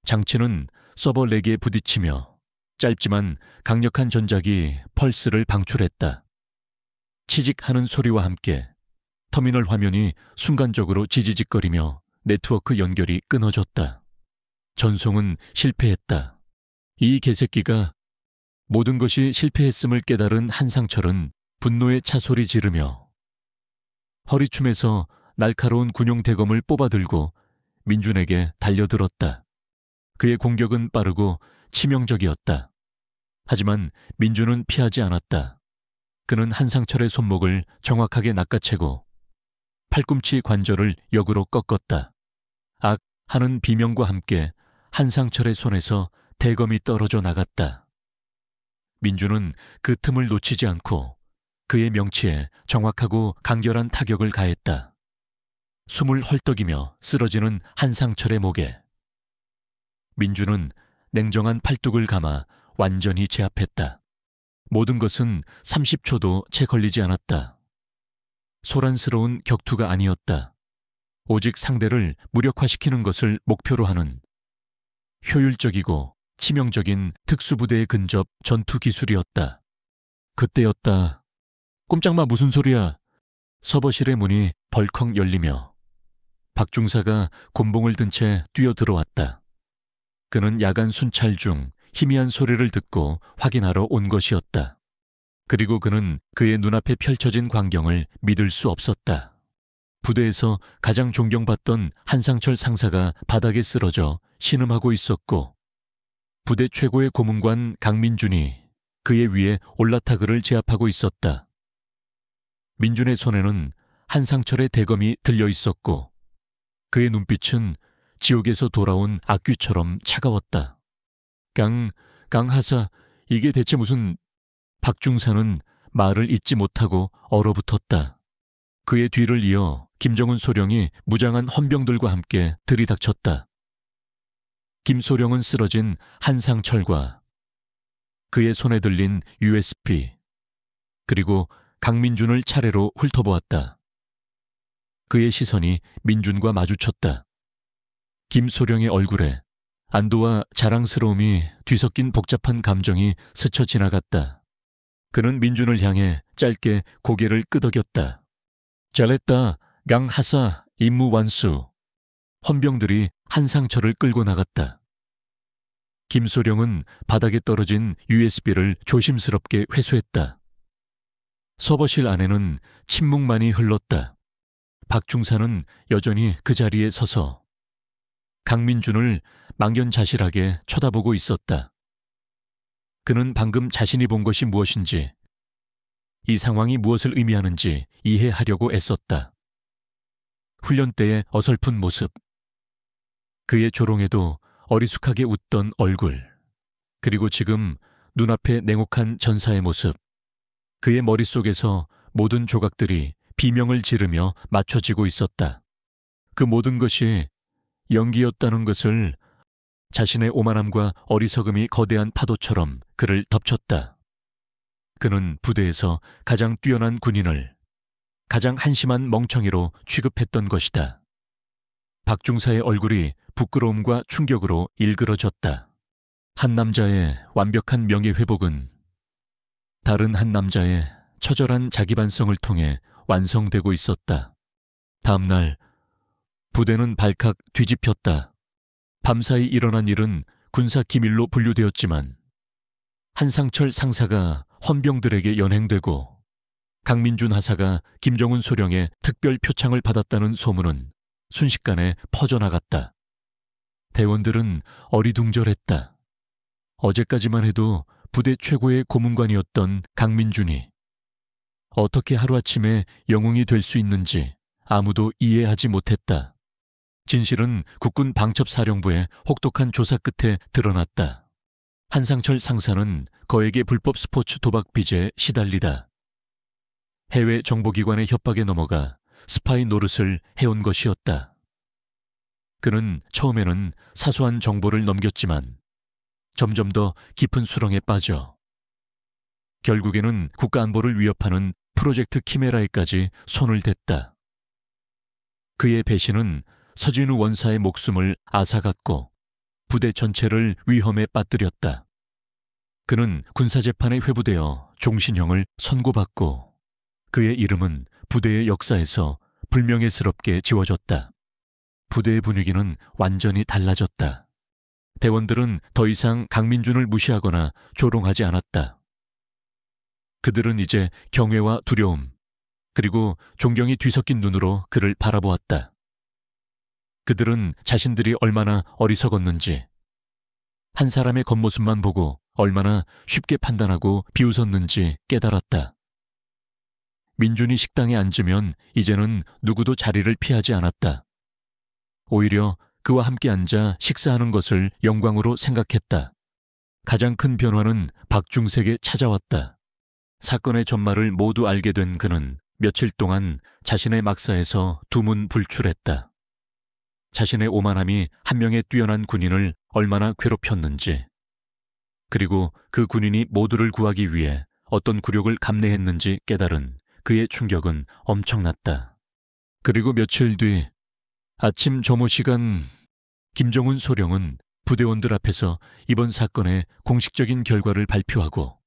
장치는 서버 렉에 부딪히며 짧지만 강력한 전작이 펄스를 방출했다. 치직하는 소리와 함께 터미널 화면이 순간적으로 지지직거리며 네트워크 연결이 끊어졌다. 전송은 실패했다. 이 개새끼가. 모든 것이 실패했음을 깨달은 한상철은 분노의 차소리 지르며 허리춤에서 날카로운 군용 대검을 뽑아들고 민준에게 달려들었다. 그의 공격은 빠르고 치명적이었다. 하지만 민준은 피하지 않았다. 그는 한상철의 손목을 정확하게 낚아채고 팔꿈치 관절을 역으로 꺾었다. 악 하는 비명과 함께 한상철의 손에서 대검이 떨어져 나갔다. 민준은 그 틈을 놓치지 않고 그의 명치에 정확하고 간결한 타격을 가했다. 숨을 헐떡이며 쓰러지는 한상철의 목에 민준은 냉정한 팔뚝을 감아 완전히 제압했다. 모든 것은 30초도 채 걸리지 않았다. 소란스러운 격투가 아니었다. 오직 상대를 무력화시키는 것을 목표로 하는 효율적이고 치명적인 특수부대의 근접 전투 기술이었다. 그때였다. 꼼짝마 무슨 소리야. 서버실의 문이 벌컥 열리며 박중사가 곤봉을 든 채 뛰어들어왔다. 그는 야간 순찰 중 희미한 소리를 듣고 확인하러 온 것이었다. 그리고 그는 그의 눈앞에 펼쳐진 광경을 믿을 수 없었다. 부대에서 가장 존경받던 한상철 상사가 바닥에 쓰러져 신음하고 있었고 부대 최고의 고문관 강민준이 그의 위에 올라타 그를 제압하고 있었다. 민준의 손에는 한상철의 대검이 들려 있었고 그의 눈빛은 지옥에서 돌아온 악귀처럼 차가웠다. 강하사, 이게 대체 무슨... 박중사는 말을 잇지 못하고 얼어붙었다. 그의 뒤를 이어 김정은 소령이 무장한 헌병들과 함께 들이닥쳤다. 김소령은 쓰러진 한상철과 그의 손에 들린 USB 그리고 강민준을 차례로 훑어보았다. 그의 시선이 민준과 마주쳤다. 김소령의 얼굴에 안도와 자랑스러움이 뒤섞인 복잡한 감정이 스쳐 지나갔다. 그는 민준을 향해 짧게 고개를 끄덕였다. 잘했다. 강하사 임무 완수. 헌병들이 한상철을 끌고 나갔다. 김소령은 바닥에 떨어진 USB를 조심스럽게 회수했다. 서버실 안에는 침묵만이 흘렀다. 박중사는 여전히 그 자리에 서서 강민준을 망연자실하게 쳐다보고 있었다. 그는 방금 자신이 본 것이 무엇인지, 이 상황이 무엇을 의미하는지 이해하려고 애썼다. 훈련 때의 어설픈 모습, 그의 조롱에도 어리숙하게 웃던 얼굴, 그리고 지금 눈앞에 냉혹한 전사의 모습, 그의 머릿속에서 모든 조각들이 비명을 지르며 맞춰지고 있었다. 그 모든 것이 연기였다는 것을 자신의 오만함과 어리석음이 거대한 파도처럼 그를 덮쳤다. 그는 부대에서 가장 뛰어난 군인을 가장 한심한 멍청이로 취급했던 것이다. 박중사의 얼굴이 부끄러움과 충격으로 일그러졌다. 한 남자의 완벽한 명예회복은 다른 한 남자의 처절한 자기반성을 통해 완성되고 있었다. 다음 날 부대는 발칵 뒤집혔다. 밤사이 일어난 일은 군사 기밀로 분류되었지만 한상철 상사가 헌병들에게 연행되고 강민준 하사가 김정은 소령의 특별 표창을 받았다는 소문은 순식간에 퍼져나갔다. 대원들은 어리둥절했다. 어제까지만 해도 부대 최고의 고문관이었던 강민준이 어떻게 하루아침에 영웅이 될 수 있는지 아무도 이해하지 못했다. 진실은 국군 방첩사령부의 혹독한 조사 끝에 드러났다. 한상철 상사는 거액의 불법 스포츠 도박 빚에 시달리다 해외 정보기관의 협박에 넘어가 스파이 노릇을 해온 것이었다. 그는 처음에는 사소한 정보를 넘겼지만 점점 더 깊은 수렁에 빠져 결국에는 국가안보를 위협하는 프로젝트 키메라에까지 손을 댔다. 그의 배신은 서진우 원사의 목숨을 앗아갔고 부대 전체를 위험에 빠뜨렸다. 그는 군사재판에 회부되어 종신형을 선고받고 그의 이름은 부대의 역사에서 불명예스럽게 지워졌다. 부대의 분위기는 완전히 달라졌다. 대원들은 더 이상 강민준을 무시하거나 조롱하지 않았다. 그들은 이제 경외와 두려움, 그리고 존경이 뒤섞인 눈으로 그를 바라보았다. 그들은 자신들이 얼마나 어리석었는지, 한 사람의 겉모습만 보고 얼마나 쉽게 판단하고 비웃었는지 깨달았다. 민준이 식당에 앉으면 이제는 누구도 자리를 피하지 않았다. 오히려 그와 함께 앉아 식사하는 것을 영광으로 생각했다. 가장 큰 변화는 박중색에 찾아왔다. 사건의 전말을 모두 알게 된 그는 며칠 동안 자신의 막사에서 두문불출했다. 자신의 오만함이 한 명의 뛰어난 군인을 얼마나 괴롭혔는지, 그리고 그 군인이 모두를 구하기 위해 어떤 굴욕을 감내했는지 깨달은 그의 충격은 엄청났다. 그리고 며칠 뒤 아침 점호 시간, 김정은 소령은 부대원들 앞에서 이번 사건의 공식적인 결과를 발표하고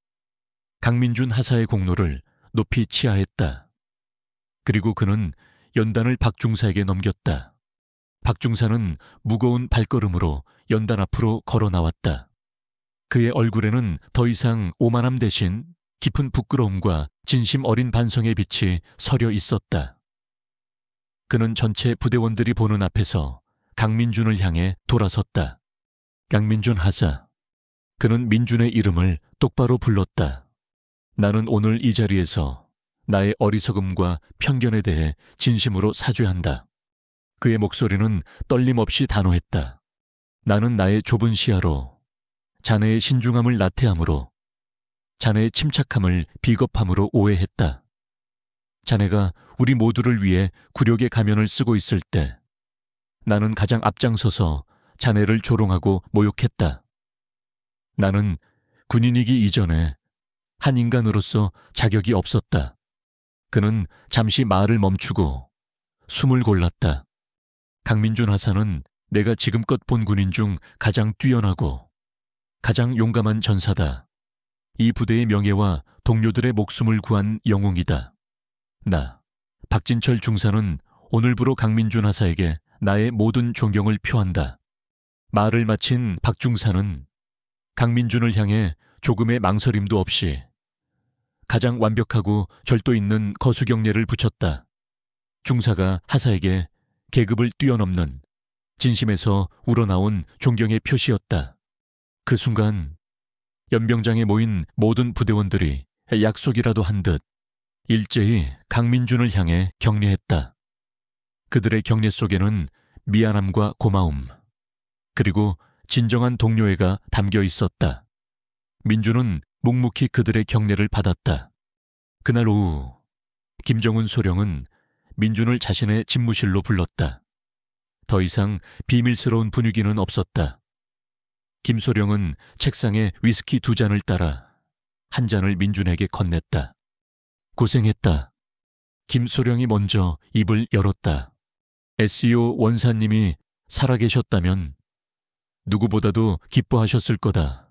강민준 하사의 공로를 높이 치하했다. 그리고 그는 연단을 박중사에게 넘겼다. 박중사는 무거운 발걸음으로 연단 앞으로 걸어 나왔다. 그의 얼굴에는 더 이상 오만함 대신 깊은 부끄러움과 진심 어린 반성의 빛이 서려 있었다. 그는 전체 부대원들이 보는 앞에서 강민준을 향해 돌아섰다. 강민준 하사. 그는 민준의 이름을 똑바로 불렀다. 나는 오늘 이 자리에서 나의 어리석음과 편견에 대해 진심으로 사죄한다. 그의 목소리는 떨림 없이 단호했다. 나는 나의 좁은 시야로, 자네의 신중함을 나태함으로, 자네의 침착함을 비겁함으로 오해했다. 자네가 우리 모두를 위해 굴욕의 가면을 쓰고 있을 때 나는 가장 앞장서서 자네를 조롱하고 모욕했다. 나는 군인이기 이전에 한 인간으로서 자격이 없었다. 그는 잠시 말을 멈추고 숨을 골랐다. 강민준 하사는 내가 지금껏 본 군인 중 가장 뛰어나고 가장 용감한 전사다. 이 부대의 명예와 동료들의 목숨을 구한 영웅이다. 나, 박진철 중사는 오늘부로 강민준 하사에게 나의 모든 존경을 표한다. 말을 마친 박 중사는 강민준을 향해 조금의 망설임도 없이 가장 완벽하고 절도 있는 거수경례를 붙였다. 중사가 하사에게 계급을 뛰어넘는 진심에서 우러나온 존경의 표시였다. 그 순간 연병장에 모인 모든 부대원들이 약속이라도 한 듯 일제히 강민준을 향해 격려했다. 그들의 격려 속에는 미안함과 고마움, 그리고 진정한 동료애가 담겨 있었다. 민준은 묵묵히 그들의 격려를 받았다. 그날 오후 김정은 소령은 민준을 자신의 집무실로 불렀다. 더 이상 비밀스러운 분위기는 없었다. 김 소령은 책상에 위스키 2잔을 따라 한 잔을 민준에게 건넸다. 고생했다. 김 소령이 먼저 입을 열었다. SEO 원사님이 살아계셨다면 누구보다도 기뻐하셨을 거다.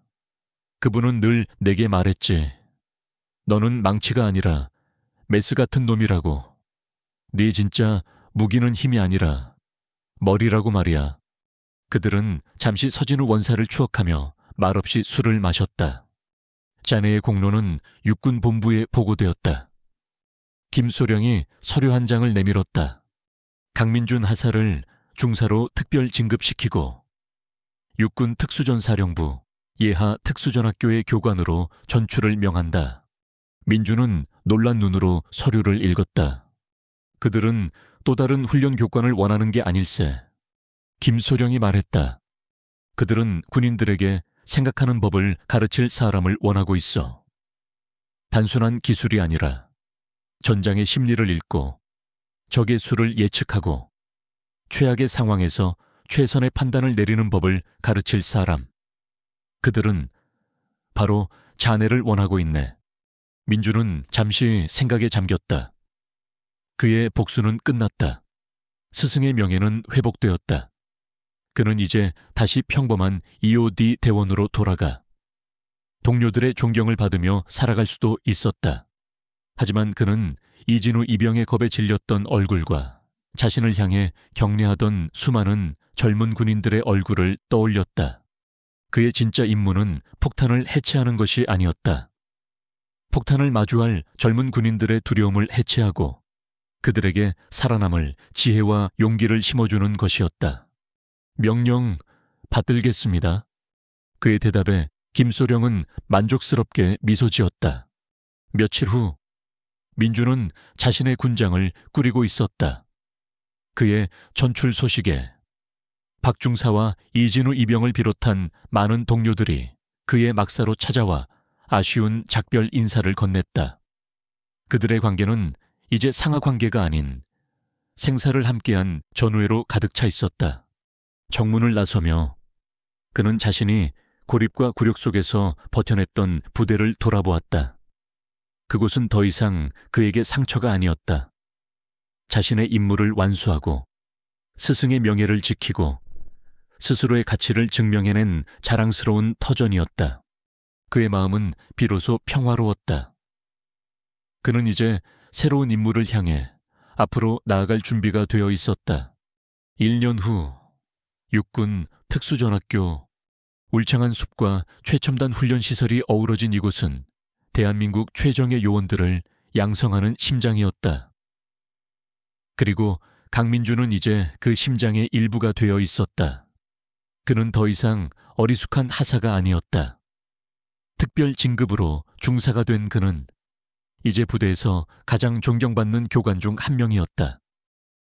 그분은 늘 내게 말했지. 너는 망치가 아니라 메스 같은 놈이라고. 네 진짜 무기는 힘이 아니라 머리라고 말이야. 그들은 잠시 서진우 원사를 추억하며 말없이 술을 마셨다. 자네의 공로는 육군 본부에 보고되었다. 김소령이 서류 한 장을 내밀었다. 강민준 하사를 중사로 특별 진급시키고 육군 특수전사령부 예하 특수전학교의 교관으로 전출을 명한다. 민주는 놀란 눈으로 서류를 읽었다. 그들은 또 다른 훈련 교관을 원하는 게 아닐세. 김소령이 말했다. 그들은 군인들에게 생각하는 법을 가르칠 사람을 원하고 있어. 단순한 기술이 아니라 전장의 심리를 읽고 적의 수를 예측하고 최악의 상황에서 최선의 판단을 내리는 법을 가르칠 사람. 그들은 바로 자네를 원하고 있네. 민주는 잠시 생각에 잠겼다. 그의 복수는 끝났다. 스승의 명예는 회복되었다. 그는 이제 다시 평범한 EOD 대원으로 돌아가 동료들의 존경을 받으며 살아갈 수도 있었다. 하지만 그는 이진우 이병의 겁에 질렸던 얼굴과 자신을 향해 경례하던 수많은 젊은 군인들의 얼굴을 떠올렸다. 그의 진짜 임무는 폭탄을 해체하는 것이 아니었다. 폭탄을 마주할 젊은 군인들의 두려움을 해체하고 그들에게 살아남을 지혜와 용기를 심어주는 것이었다. 명령 받들겠습니다. 그의 대답에 김소령은 만족스럽게 미소 지었다. 며칠 후 민주는 자신의 군장을 꾸리고 있었다. 그의 전출 소식에 박중사와 이진우 이병을 비롯한 많은 동료들이 그의 막사로 찾아와 아쉬운 작별 인사를 건넸다. 그들의 관계는 이제 상하 관계가 아닌 생사를 함께한 전우애로 가득 차 있었다. 정문을 나서며 그는 자신이 고립과 굴욕 속에서 버텨냈던 부대를 돌아보았다. 그곳은 더 이상 그에게 상처가 아니었다. 자신의 임무를 완수하고 스승의 명예를 지키고 스스로의 가치를 증명해낸 자랑스러운 터전이었다. 그의 마음은 비로소 평화로웠다. 그는 이제 새로운 임무를 향해 앞으로 나아갈 준비가 되어 있었다. 1년 후 육군 특수전학교 울창한 숲과 최첨단 훈련시설이 어우러진 이곳은 대한민국 최정예 요원들을 양성하는 심장이었다. 그리고 강민주는 이제 그 심장의 일부가 되어 있었다. 그는 더 이상 어리숙한 하사가 아니었다. 특별 진급으로 중사가 된 그는 이제 부대에서 가장 존경받는 교관 중 한 명이었다.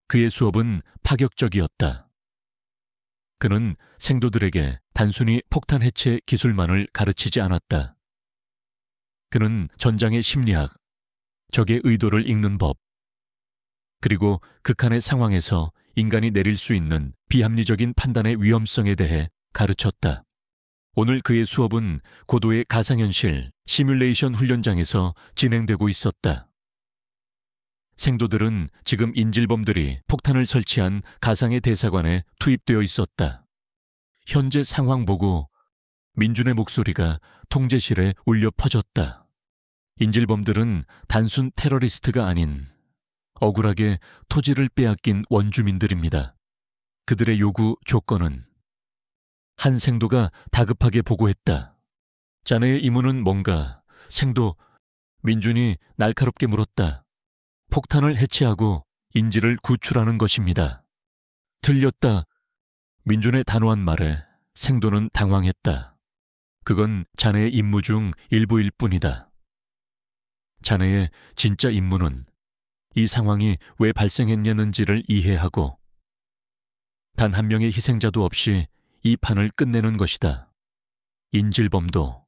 그의 수업은 파격적이었다. 그는 생도들에게 단순히 폭탄 해체 기술만을 가르치지 않았다. 그는 전장의 심리학, 적의 의도를 읽는 법, 그리고 극한의 상황에서 인간이 내릴 수 있는 비합리적인 판단의 위험성에 대해 가르쳤다. 오늘 그의 수업은 고도의 가상현실 시뮬레이션 훈련장에서 진행되고 있었다. 생도들은 지금 인질범들이 폭탄을 설치한 가상의 대사관에 투입되어 있었다. 현재 상황 보고 민준의 목소리가 통제실에 울려 퍼졌다. 인질범들은 단순 테러리스트가 아닌 억울하게 토지를 빼앗긴 원주민들입니다. 그들의 요구 조건은 한 생도가 다급하게 보고했다. 자네의 임무는 뭔가? 생도 민준이 날카롭게 물었다. 폭탄을 해체하고 인질을 구출하는 것입니다. 틀렸다. 민준의 단호한 말에 생도는 당황했다. 그건 자네의 임무 중 일부일 뿐이다. 자네의 진짜 임무는 이 상황이 왜 발생했냐는지를 이해하고 단 한 명의 희생자도 없이 이 판을 끝내는 것이다. 인질범도,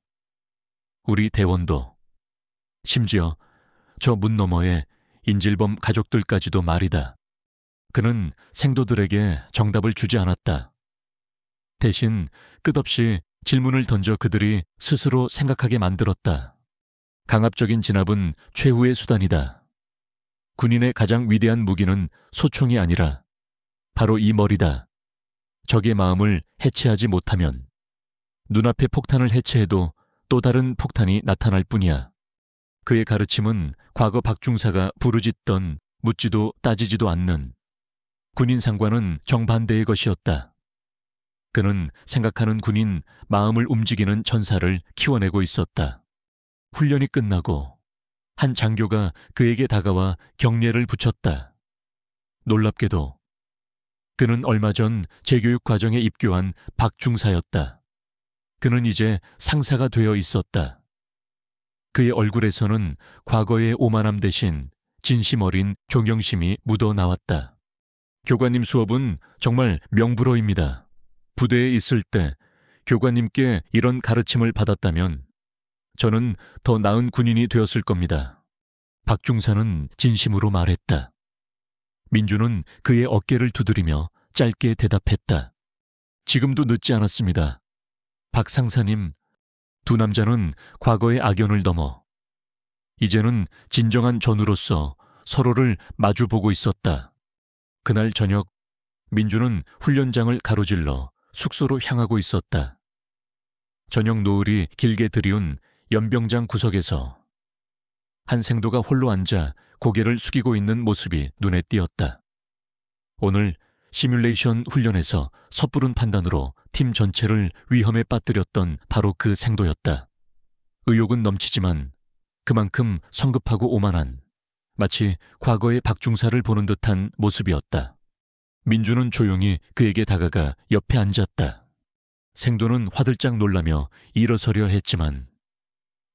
우리 대원도, 심지어 저 문 너머의 인질범 가족들까지도 말이다. 그는 생도들에게 정답을 주지 않았다. 대신 끝없이 질문을 던져 그들이 스스로 생각하게 만들었다. 강압적인 진압은 최후의 수단이다. 군인의 가장 위대한 무기는 소총이 아니라 바로 이 머리다. 적의 마음을 해체하지 못하면 눈앞의 폭탄을 해체해도 또 다른 폭탄이 나타날 뿐이야. 그의 가르침은 과거 박중사가 부르짖던 묻지도 따지지도 않는 군인 상관은 정반대의 것이었다. 그는 생각하는 군인 마음을 움직이는 전사를 키워내고 있었다. 훈련이 끝나고 한 장교가 그에게 다가와 경례를 붙였다. 놀랍게도 그는 얼마 전 재교육 과정에 입교한 박중사였다. 그는 이제 상사가 되어 있었다. 그의 얼굴에서는 과거의 오만함 대신 진심 어린 존경심이 묻어 나왔다. 교관님 수업은 정말 명불허입니다. 부대에 있을 때 교관님께 이런 가르침을 받았다면 저는 더 나은 군인이 되었을 겁니다. 박중사는 진심으로 말했다. 민주는 그의 어깨를 두드리며 짧게 대답했다. 지금도 늦지 않았습니다. 박 상사님, 두 남자는 과거의 악연을 넘어 이제는 진정한 전우로서 서로를 마주보고 있었다. 그날 저녁 민주는 훈련장을 가로질러 숙소로 향하고 있었다. 저녁 노을이 길게 들이운 연병장 구석에서 한 생도가 홀로 앉아 고개를 숙이고 있는 모습이 눈에 띄었다. 오늘 시뮬레이션 훈련에서 섣부른 판단으로 팀 전체를 위험에 빠뜨렸던 바로 그 생도였다. 의욕은 넘치지만 그만큼 성급하고 오만한, 마치 과거의 박중사를 보는 듯한 모습이었다. 민주는 조용히 그에게 다가가 옆에 앉았다. 생도는 화들짝 놀라며 일어서려 했지만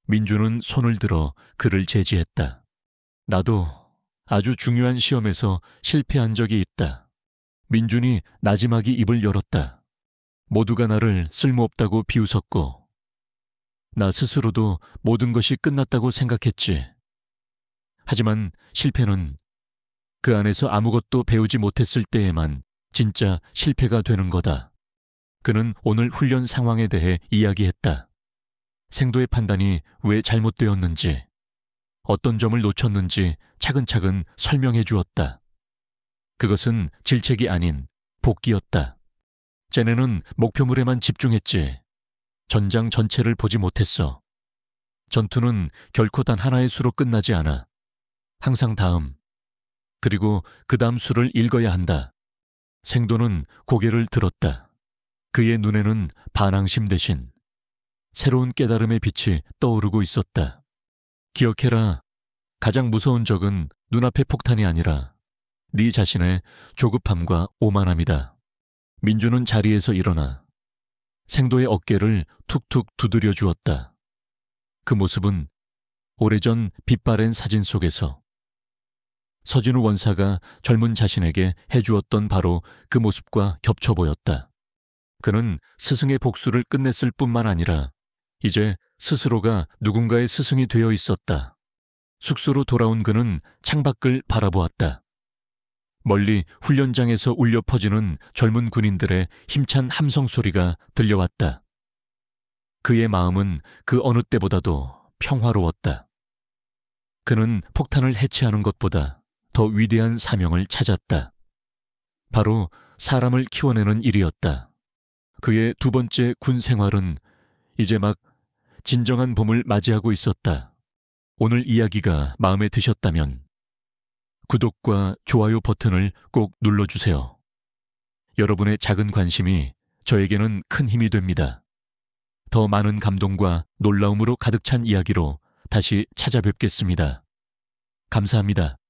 민주는 손을 들어 그를 제지했다. 나도 아주 중요한 시험에서 실패한 적이 있다. 민준이 나지막이 입을 열었다. 모두가 나를 쓸모없다고 비웃었고 나 스스로도 모든 것이 끝났다고 생각했지. 하지만 실패는 그 안에서 아무것도 배우지 못했을 때에만 진짜 실패가 되는 거다. 그는 오늘 훈련 상황에 대해 이야기했다. 생도의 판단이 왜 잘못되었는지, 어떤 점을 놓쳤는지 차근차근 설명해 주었다. 그것은 질책이 아닌 복기였다. 쟤네는 목표물에만 집중했지. 전장 전체를 보지 못했어. 전투는 결코 단 하나의 수로 끝나지 않아. 항상 다음, 그리고 그 다음 수를 읽어야 한다. 생도는 고개를 들었다. 그의 눈에는 반항심 대신 새로운 깨달음의 빛이 떠오르고 있었다. 기억해라. 가장 무서운 적은 눈앞의 폭탄이 아니라 네 자신의 조급함과 오만함이다. 민주는 자리에서 일어나 생도의 어깨를 툭툭 두드려 주었다. 그 모습은 오래전 빛바랜 사진 속에서 서진우 원사가 젊은 자신에게 해주었던 바로 그 모습과 겹쳐 보였다. 그는 스승의 복수를 끝냈을 뿐만 아니라 이제 스스로가 누군가의 스승이 되어 있었다. 숙소로 돌아온 그는 창밖을 바라보았다. 멀리 훈련장에서 울려 퍼지는 젊은 군인들의 힘찬 함성 소리가 들려왔다. 그의 마음은 그 어느 때보다도 평화로웠다. 그는 폭탄을 해체하는 것보다 더 위대한 사명을 찾았다. 바로 사람을 키워내는 일이었다. 그의 두 번째 군 생활은 이제 막 진정한 봄을 맞이하고 있었다. 오늘 이야기가 마음에 드셨다면 구독과 좋아요 버튼을 꼭 눌러주세요. 여러분의 작은 관심이 저에게는 큰 힘이 됩니다. 더 많은 감동과 놀라움으로 가득 찬 이야기로 다시 찾아뵙겠습니다. 감사합니다.